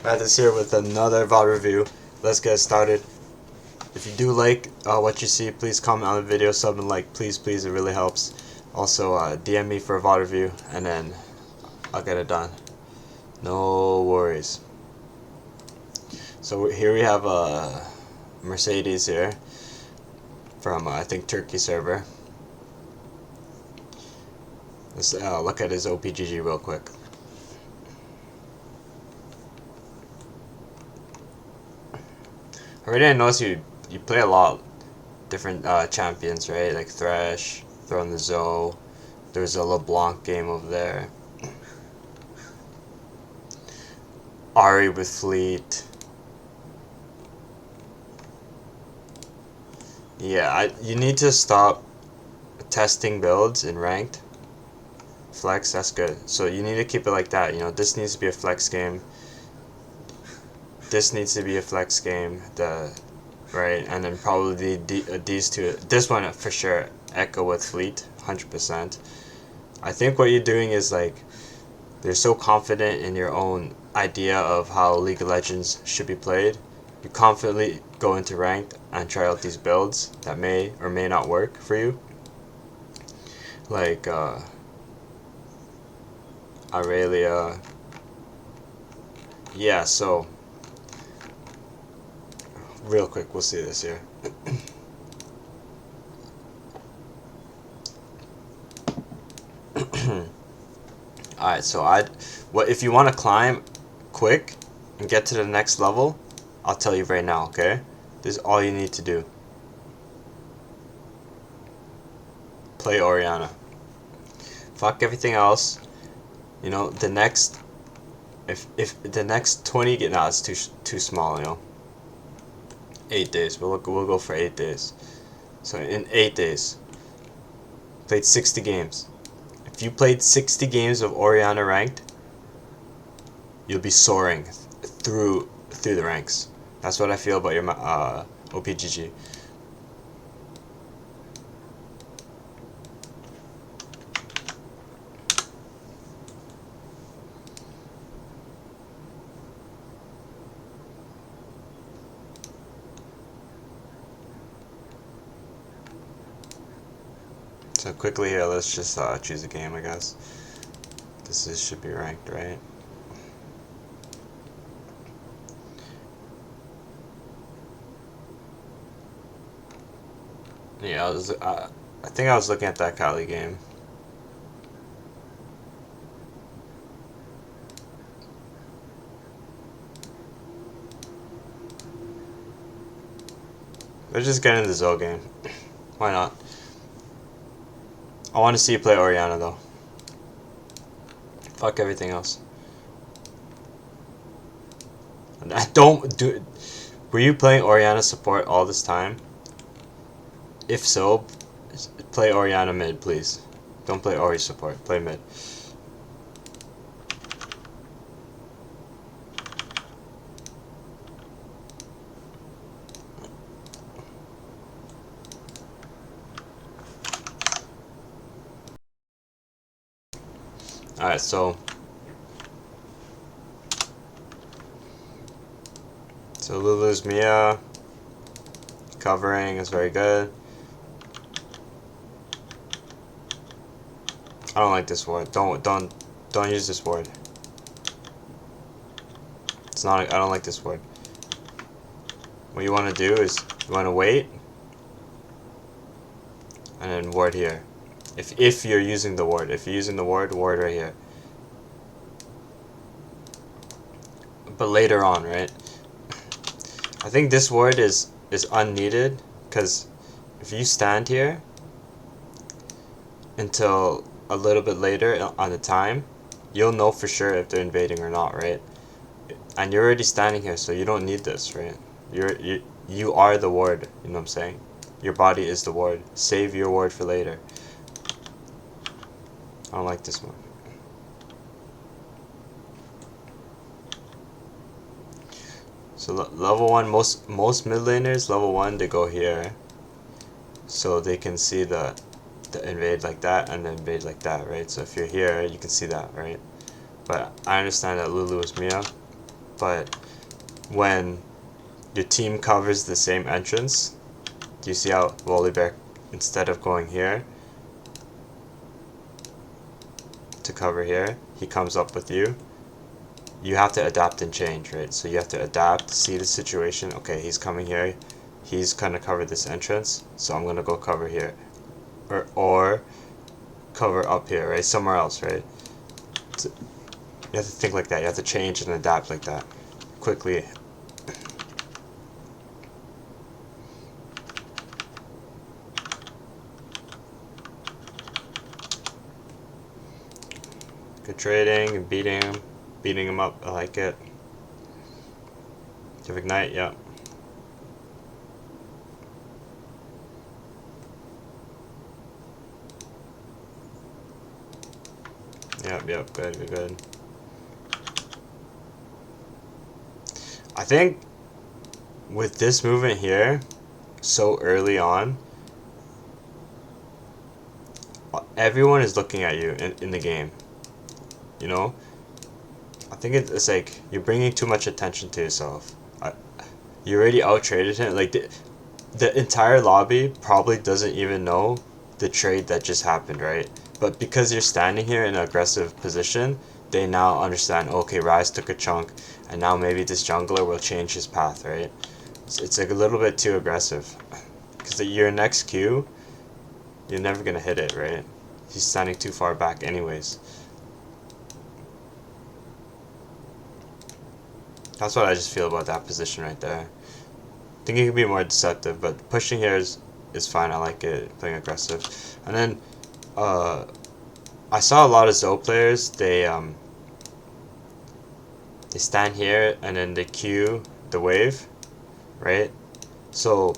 Mathis here with another VOD review. Let's get started. If you do like what you see, please comment on the video, sub and like, please, it really helps. Also, DM me for a VOD review, and then I'll get it done. No worries. So here we have a Mercedes here from I think Turkey server. Let's look at his OPGG real quick. I already noticed you play a lot different champions, right? Like Thresh, throwing the Zoe. There's a LeBlanc game over there. Ari with Fleet. Yeah, you need to stop testing builds in ranked. Flex, that's good. So you need to keep it like that. You know, this needs to be a flex game. This needs to be a flex game. Right, and then probably these two. This one for sure. Echo with Fleet, 100%. I think what you're doing is like, you're so confident in your own idea of how League of Legends should be played. You confidently go into ranked and try out these builds that may or may not work for you. Like Aurelia. Yeah, so real quick, we'll see this here. Alright, so if you want to climb quick and get to the next level, I'll tell you right now, okay? This is all you need to do. Play Orianna. Fuck everything else. You know, the next if the next 20 nah, it's too small, you know. 8 days. We'll go for 8 days. So in 8 days, played 60 games. If you played 60 games of Orianna ranked, you'll be soaring through the ranks. That's what I feel about your OPGG. So quickly here, let's just choose a game, I guess. Should be ranked, right? Yeah, I think I was looking at that Kali game. Let's just get into the Zoe game. Why not? I want to see you play Orianna though. Fuck everything else. I don't do. Were you playing Orianna support all this time? If so, play Orianna mid, please. Don't play Ori support. Play mid. Alright, so Lulu's Mia covering is very good. I don't like this ward. Don't use this ward. It's not. I don't like this ward. What you want to do is you want to wait and then ward here. If you're using the ward, ward right here. But later on, right? I think this ward is unneeded, because if you stand here until a little bit later on the time, you'll know for sure if they're invading or not, right? And you're already standing here, so you don't need this, right? You are the ward, you know what I'm saying? Your body is the ward. Save your ward for later. I don't like this one. So level 1, most mid laners, level 1, they go here. So they can see the invade like that and then invade like that, right? So if you're here, you can see that, right? But I understand that Lulu is Mia. but when your team covers the same entrance, do you see how Volibear, instead of going here to cover here, he comes up with you? You have to adapt and change, right? So you have to adapt, see the situation. Okay, he's coming here. He's gonna cover this entrance, so I'm gonna go cover here, or cover up here, right? Somewhere else, right? So you have to think like that. You have to change and adapt like that quickly. Good trading and beating him up. I like it. Give ignite, yeah. Yep, good. I think with this movement here, so early on, everyone is looking at you in the game. You know? I think it's like you're bringing too much attention to yourself. You already out-traded him. Like, the entire lobby probably doesn't even know the trade that just happened, right? But because you're standing here in an aggressive position, they now understand, okay, Rise took a chunk, and now maybe this jungler will change his path, right? It's like a little bit too aggressive. Because your next Q, you're never going to hit it, right? He's standing too far back anyways. That's what I just feel about that position right there. I think it can be more deceptive, but pushing here is fine. I like it, playing aggressive. And then I saw a lot of Zoe players, they stand here and then they queue the wave, right? So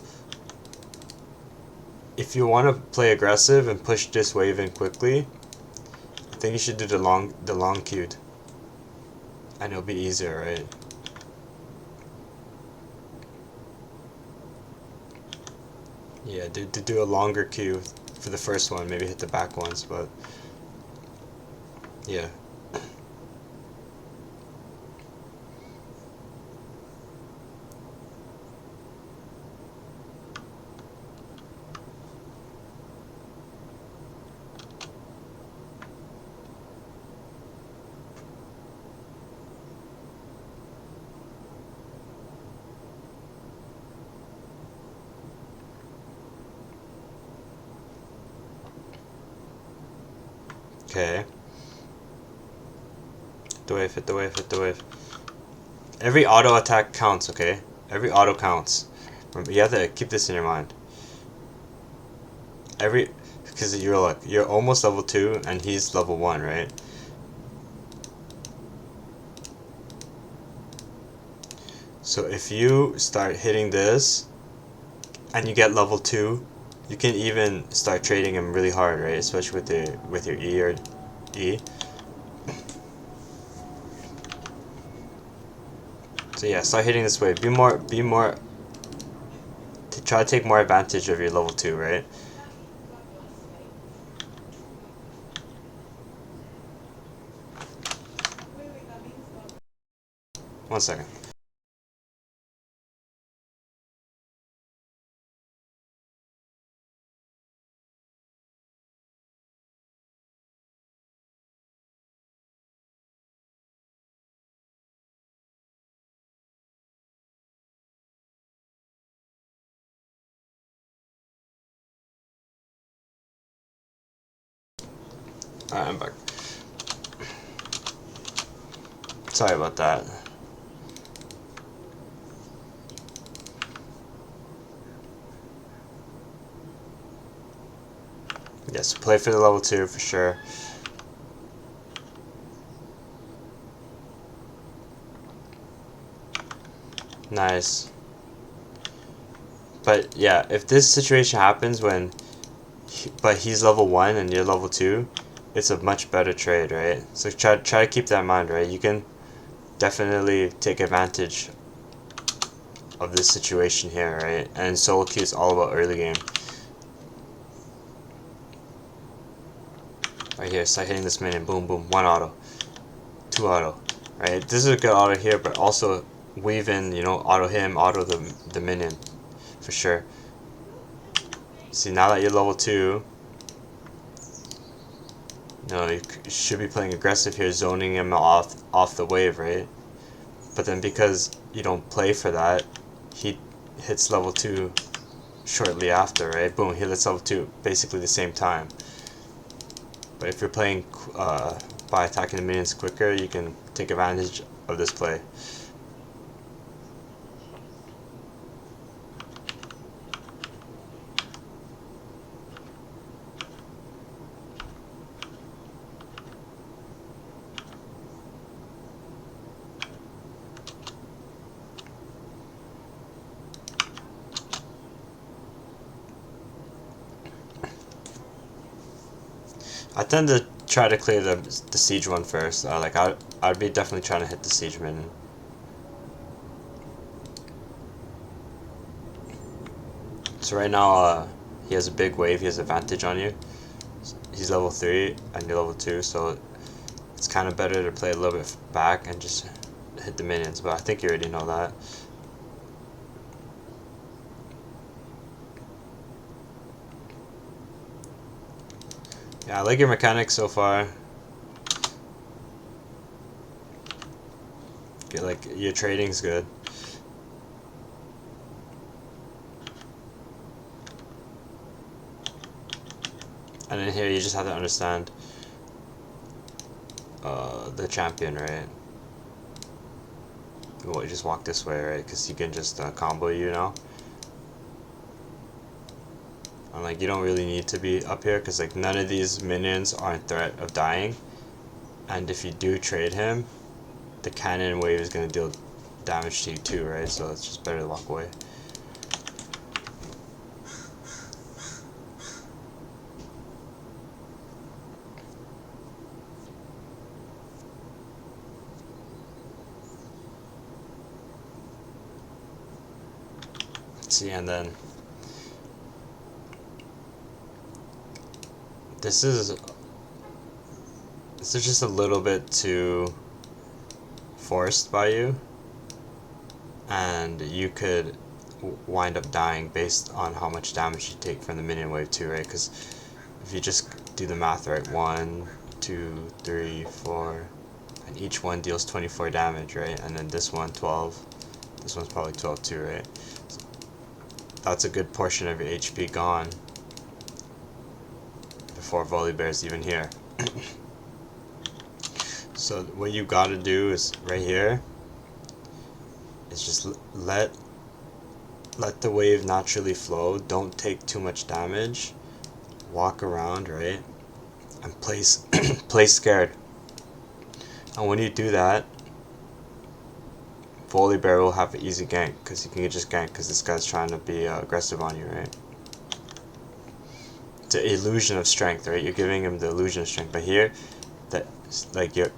if you want to play aggressive and push this wave in quickly, I think you should do the long queued, and it'll be easier, right? Yeah, do a longer queue for the first one, maybe hit the back ones, but yeah. Okay. Hit the wave. Every auto attack counts, okay? Every auto counts. Remember, you have to keep this in your mind. Because you're almost level 2 and he's level 1, right? So if you start hitting this and you get level 2, you can even start trading him really hard, right? Especially with your E or E. So yeah, start hitting this wave. Be more to try to take more advantage of your level 2, right? One second. Alright, I'm back. Sorry about that. Yes, play for the level 2 for sure. Nice. But yeah, if this situation happens when but he's level 1 and you're level 2, it's a much better trade, right? So try to keep that in mind, right? You can definitely take advantage of this situation here, right? And solo queue is all about early game. Right here, start hitting this minion, boom, boom, 1 auto, 2 auto, right? This is a good auto here, but also weave in, you know, auto him, auto the minion, for sure. See, now that you're level 2, you know, you should be playing aggressive here, zoning him off the wave, right? But then because you don't play for that, he hits level 2 shortly after, right? Boom, he hits level 2, basically the same time. But if you're playing by attacking the minions quicker, you can take advantage of this play. I tend to try to clear the siege one first. Like I'd be definitely trying to hit the siege minion. So right now he has a big wave. He has advantage on you. He's level 3 and you're level 2, so it's kind of better to play a little bit back and just hit the minions. But I think you already know that. Yeah, I like your mechanics so far. Like your trading's good. And then here you just have to understand the champion, right? Well, you just walk this way, right? Because you can just combo you now. And like you don't really need to be up here because like none of these minions are in threat of dying. And if you do trade him, the cannon wave is going to deal damage to you too, right? So it's just better to walk away. See, and then this is just a little bit too forced by you, and you could wind up dying based on how much damage you take from the minion wave too, right? Because if you just do the math right, 1, 2, 3, 4, and each one deals 24 damage, right? And then this one 12, this one's probably 12 too, right? So that's a good portion of your HP gone before Volibear's even here. So what you gotta do is right here is just let the wave naturally flow. Don't take too much damage. Walk around, right? And play scared. And when you do that, Volibear will have an easy gank because you can just gank because this guy's trying to be aggressive on you, right? It's an illusion of strength, right? You're giving him the illusion of strength, but here, that like you're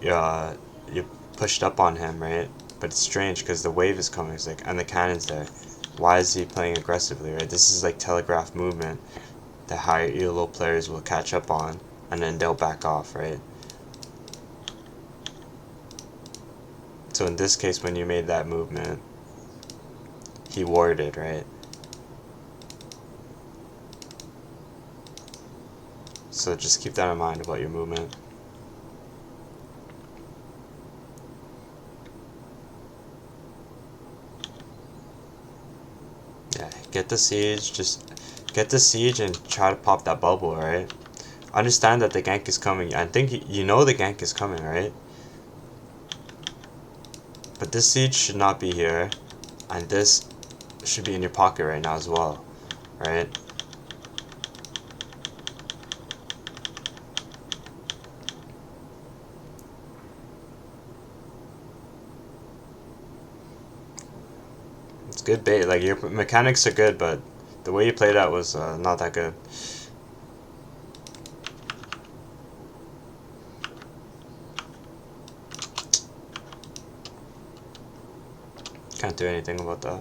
pushed up on him, right? But it's strange because the wave is coming, it's like, and the cannon's there. Why is he playing aggressively, right? This is like telegraph movement that higher elo players will catch up on, and then they'll back off, right? So in this case, when you made that movement, he warded, right? So just keep that in mind about your movement. Yeah, get the siege, just get the siege and try to pop that bubble, right? Understand that the gank is coming. I think you know the gank is coming, right? But this siege should not be here, and this should be in your pocket right now as well, right? It's good bait. Like your mechanics are good, but the way you played out was not that good. Can't do anything about that.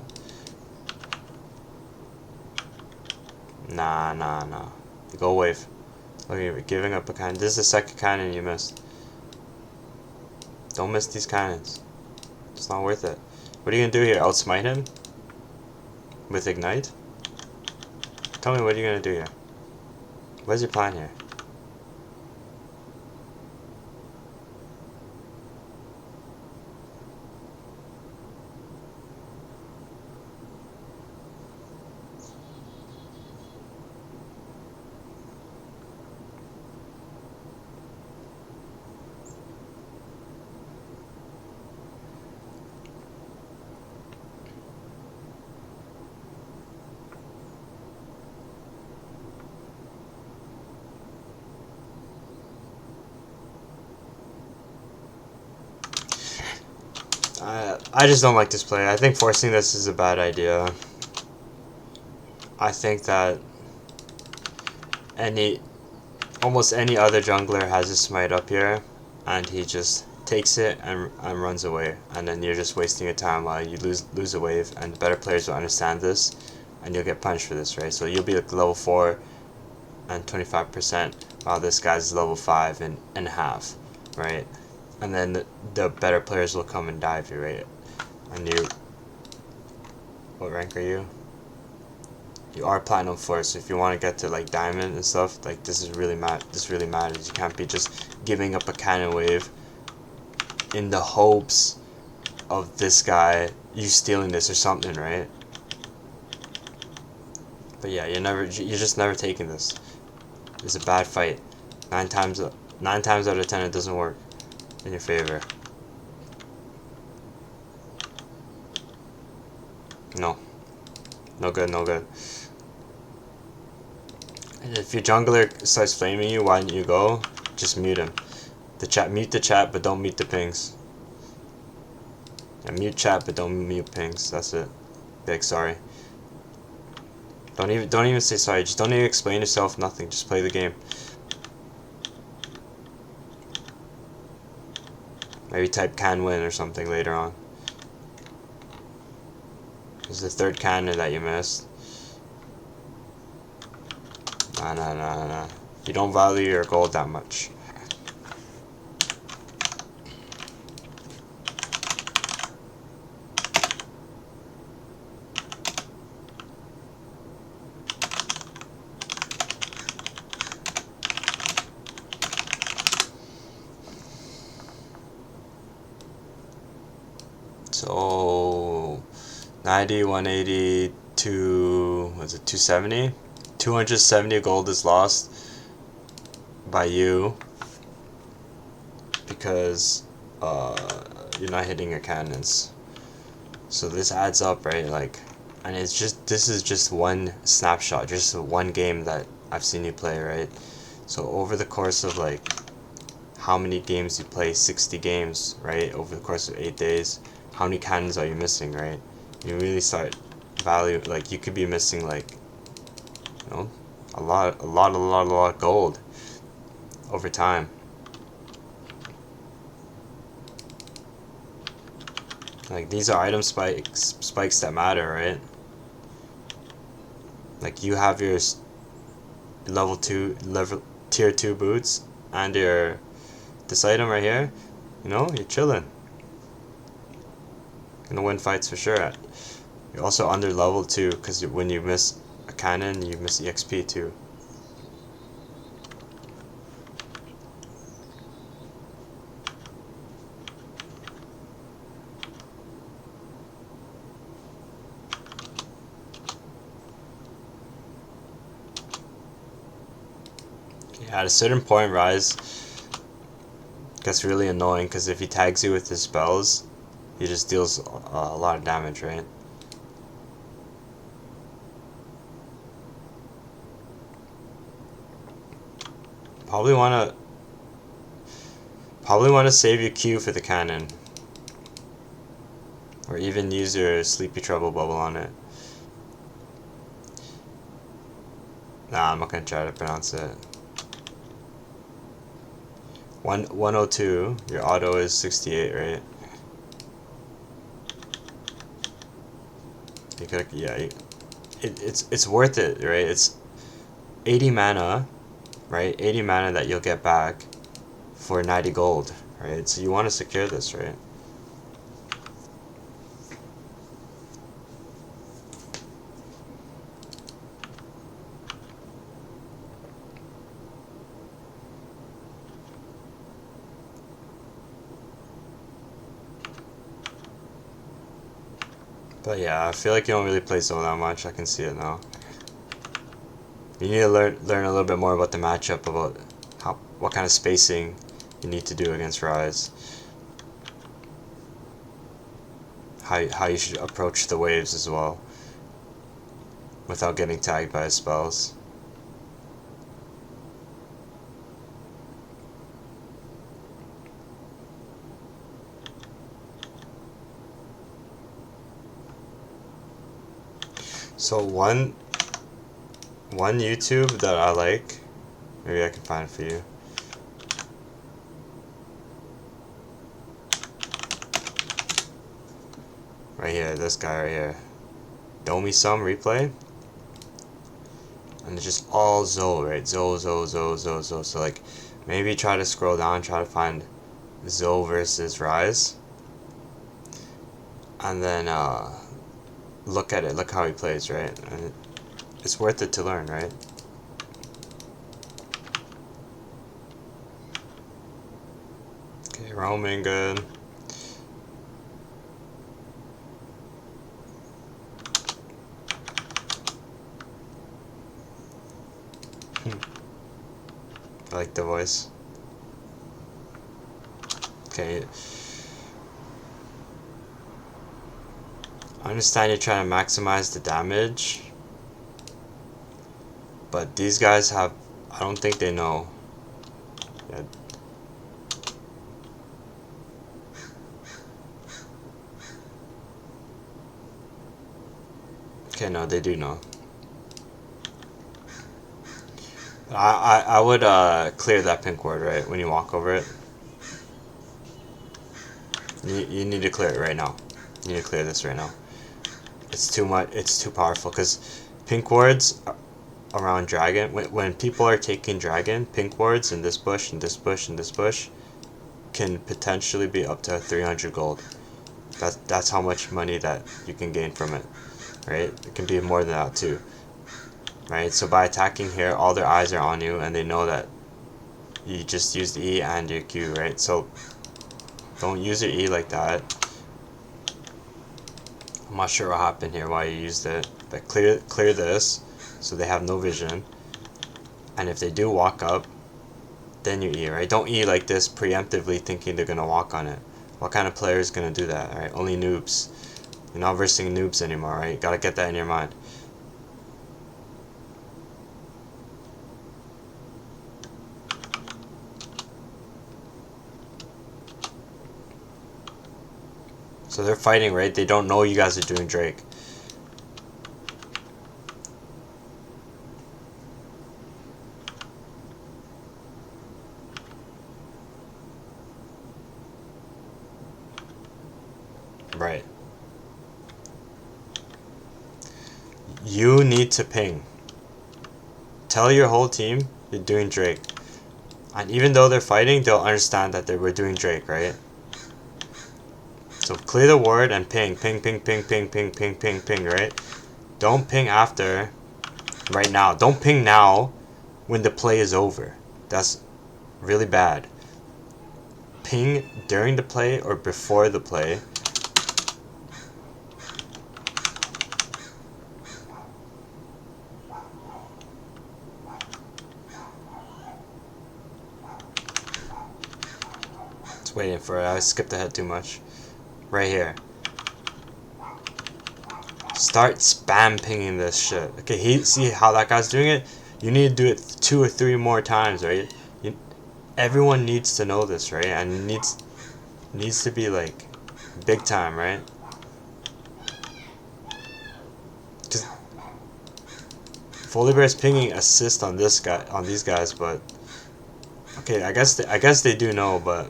Nah. Go wave. Look, you're giving up a cannon. This is the second cannon you missed. Don't miss these cannons. It's not worth it. What are you gonna do here? Outsmite him? With Ignite? Tell me what you're gonna do here. What's your plan here? I just don't like this play. I think forcing this is a bad idea. I think that almost any other jungler has a smite up here, and he just takes it and runs away, and then you're just wasting your time while you lose a wave, and the better players will understand this, and you'll get punished for this, right? So you'll be like level 4 and 25%, while this guy's level 5 and half, right? And then the better players will come and dive you, right? And you, what rank are you? You are platinum 4, so if you want to get to like diamond and stuff, like this really matters. You can't be just giving up a cannon wave in the hopes of this guy, you stealing this or something, right? But yeah, you're just never taking this. It's a bad fight. 9 times out of 10 it doesn't work in your favor. No good. And if your jungler starts flaming you, why don't you go? Just mute him. Mute the chat, but don't mute the pings. Yeah, mute chat, but don't mute pings. That's it. Big sorry. Don't even say sorry. Just don't even explain yourself. Nothing. Just play the game. Maybe type can win or something later on. This is the third cannon that you missed. Nah. You don't value your gold that much. So 90, 180, was it 270? 270 gold is lost by you because you're not hitting your cannons. So this adds up, right? Like, and this is just one snapshot, just one game that I've seen you play, right? So over the course of like how many games you play, 60 games, right? Over the course of 8 days, how many cannons are you missing, right? You really start value, like you could be missing like, you know, a lot of gold over time. Like these are item spikes that matter, right? Like you have your tier 2 boots and this item right here, you know, you're chilling. Gonna win fights for sure. You're also under level 2 because when you miss a cannon, you miss EXP too. Yeah, at a certain point, Rise gets really annoying because if he tags you with his spells, he just deals a lot of damage, right? Probably wanna save your Q for the cannon, or even use your Sleepy Trouble bubble on it. Nah, I'm not gonna try to pronounce it. 102. Your auto is 68, right? You could, yeah. It's worth it, right? It's 80 mana, right? 80 mana that you'll get back for 90 gold, right? So you want to secure this, right? But yeah, I feel like you don't really play zone that much. I can see it now. You need to learn a little bit more about the matchup, about what kind of spacing you need to do against Rise. How you should approach the waves as well, without getting tagged by his spells. So one YouTube that I like, maybe I can find it for you. Right here, this guy right here. Domi Sum replay. And it's just all Zo, right? Zo. So like, maybe try to scroll down, try to find Zo versus Rise. And then look at it, look how he plays, right? And it's worth it to learn, right? Okay, roaming good. I like the voice. Okay. I understand you're trying to maximize the damage, but these guys have, I don't think they know. Yeah. Okay, no, they do know. I would clear that pink ward, right, when you walk over it. You need to clear it right now. You need to clear this right now. It's too much, it's too powerful, because pink wards around dragon, when people are taking dragon, pink wards in this bush, and this bush, and this bush, can potentially be up to 300 gold. That's how much money that you can gain from it, right? It can be more than that too, right? So by attacking here, all their eyes are on you, and they know that you just used E and your Q, right? So don't use your E like that. I'm not sure what happened here, why you used it, but clear this so they have no vision. And if they do walk up, then you E, right? Don't E like this preemptively thinking they're gonna walk on it. What kind of player is gonna do that, right? Only noobs. You're not versing noobs anymore, right? You gotta get that in your mind. So they're fighting, right? They don't know you guys are doing Drake. Right. You need to ping. Tell your whole team you're doing Drake. And even though they're fighting, they'll understand that we're doing Drake, right? So clear the ward and ping, right? Don't ping after, right now. Don't ping now when the play is over. That's really bad. Ping during the play or before the play. Just waiting for it. I skipped ahead too much. Right here. Start spam pinging this shit. Okay, see how that guy's doing it? You need to do it 2 or 3 more times, right? Everyone needs to know this, right? And needs to be like big time, right? Because Volibear's pinging assist on this guy, on these guys, but okay, I guess they do know, but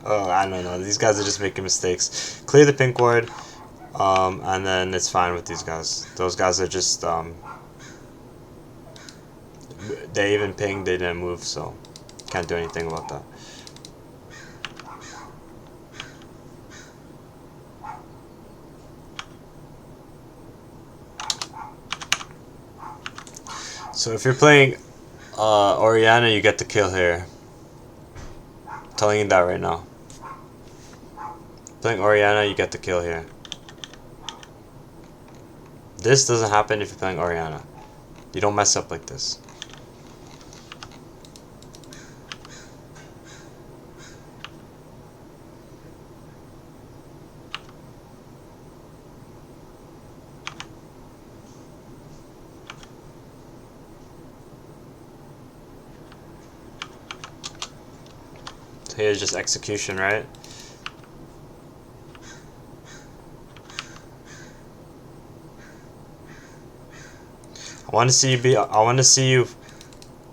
oh, I don't know. These guys are just making mistakes. Clear the pink ward. And then it's fine with these guys. Those guys are just they even pinged, they didn't move, so can't do anything about that. So if you're playing Oriana, you get the kill here. I'm telling you that right now. Playing Oriana, you get the kill here. This doesn't happen if you're playing Oriana. You don't mess up like this. So here's just execution, right? I want to see you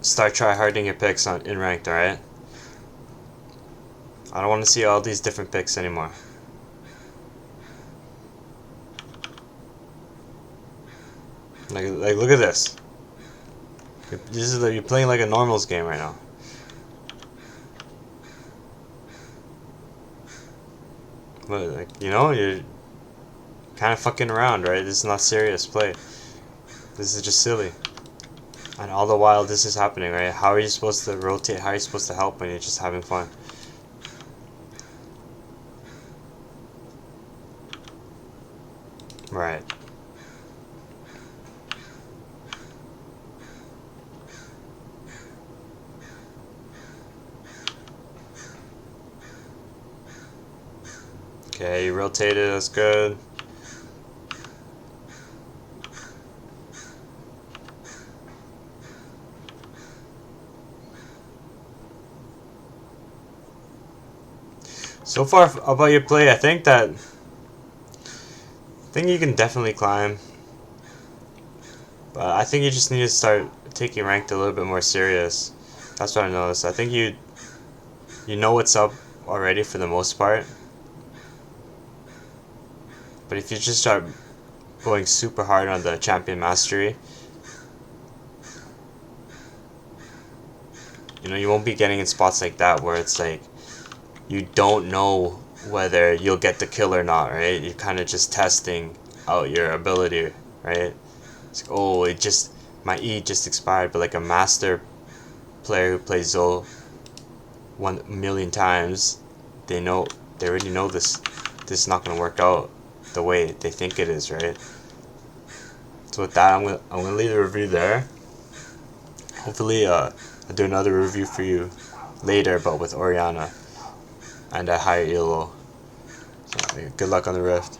start try-harding your picks in ranked, alright? I don't want to see all these different picks anymore. Like look at this. You're playing like a normals game right now. But like, you know, you're kind of fucking around, right? This is not serious play. This is just silly. And all the while this is happening, right? How are you supposed to rotate? How are you supposed to help when you're just having fun? Right. Okay, you rotated, that's good. So far about your play, I think you can definitely climb. But I think you just need to start taking ranked a little bit more serious. That's what I noticed. I think you know what's up already for the most part. But if you just start going super hard on the champion mastery, you know, you won't be getting in spots like that where it's like you don't know whether you'll get the kill or not, right? You're kind of just testing out your ability, right? It's like, oh, my E just expired, but like a master player who plays Zoe 1,000,000 times, they already know this is not gonna work out the way they think it is, right? So with that, I'm gonna leave the review there. Hopefully, I'll do another review for you later, but with Oriana and a higher elo. So, good luck on the Rift.